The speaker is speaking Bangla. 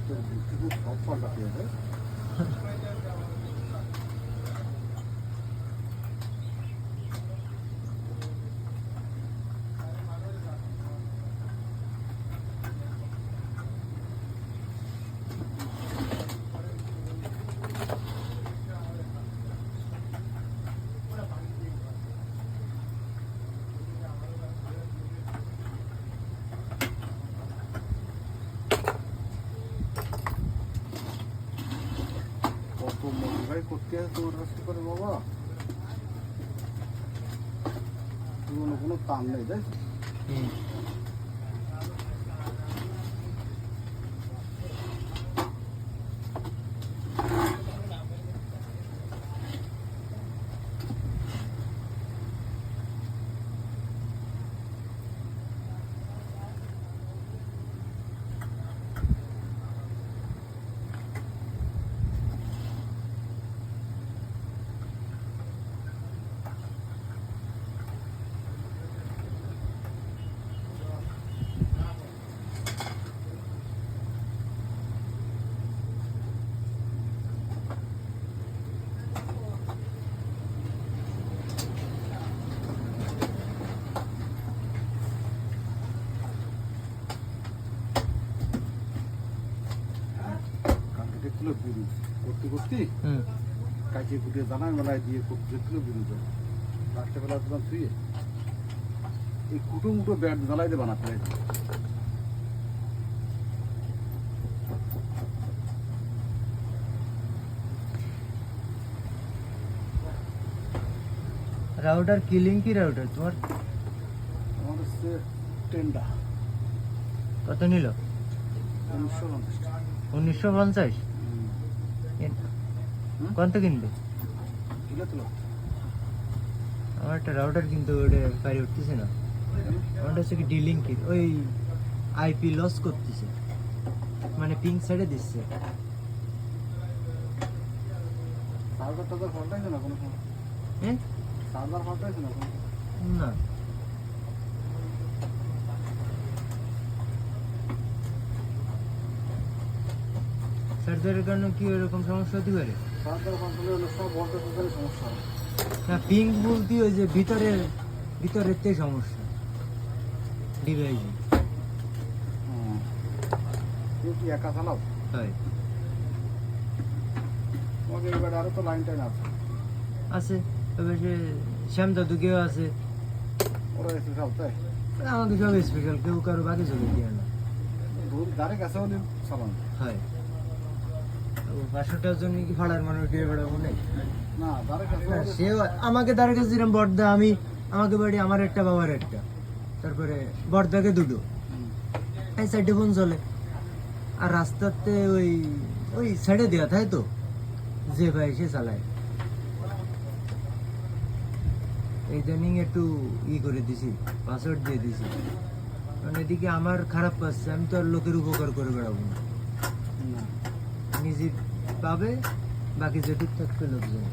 সব পাল্টাতে হবে। কত মডিফাই করতে আছে তোমার কাছে করে বাবা, কোনো তার নেই তাই। করতে করতে কাটিয়ে কুটিয়ে জানাই মেলায় দিয়ে করতে বিরুদ্ধ রাত্রেবেলা তোমার ধুয়ে এই কুটো মুটো ব্যাট জ্বালাই দিয়ে বানাতে হয়। রাউটার কিলিং কি রাউটার তোমার? আমার হচ্ছে টেন্ডা। কত নিল? 1950। কত কিনবে? আমার একটা রাউটার কিন্তু ওটা পারি উঠতেছে না। আমারটা হচ্ছে কি ডিলিং কি ওই আইপি লস করতেছে, মানে পিঙ্ক সাইডে দিচ্ছে। সার্ভার টার্ভার ফাল্টাইছে না কোনো সময়? হ্যাঁ সার্ভার ফাল্টাইছে না কোনো? না সার্জারির কারণে কি এরকম সমস্যা হতে পারে? সার্ভার ফাল্টাইলে হলে সব ভোল্টেজের সমস্যা হয়। না পিঙ্ক বলতে ওই যে ভিতরের তে সমস্যা ডিভাইসে। তুমি কি একা চালাও? হয় তোমাদের এবারে আরো তো লাইন টাইন আছে। আছে, তবে সে শ্যাম দাদুকেও আছে। ওরা এসে সব তাই আমাকে সব স্পেশাল, কেউ কারো বাকি চলে দিয়ে না। দূর ধারে গেছে হলে চালান হয় 500টার জন্য কি ফাড়ার মানুষ দিয়ে বেড়াবো নেই না, ধারে গেছে না, সেও আমাকে তার কাছে যেরকম বর্দা, আমি আমাকে বাড়ি আমার একটা বাবার একটা, তারপরে বর্দাকে দুটো, এই সাইডে ফোন চলে। আর রাস্তাতে ওই ওই সাইডে দেওয়া তাই তো, যে ভাই সে চালায়। এই জানিং একটু করে দিছি, পাসওয়ার্ড দিয়ে দিছি, কারণ এদিকে আমার খারাপ পাচ্ছে, আমি তো আর লোকের উপকার করে বেড়াবো না। নিজে পাবে, বাকি যেটুক থাকবে লোকজন।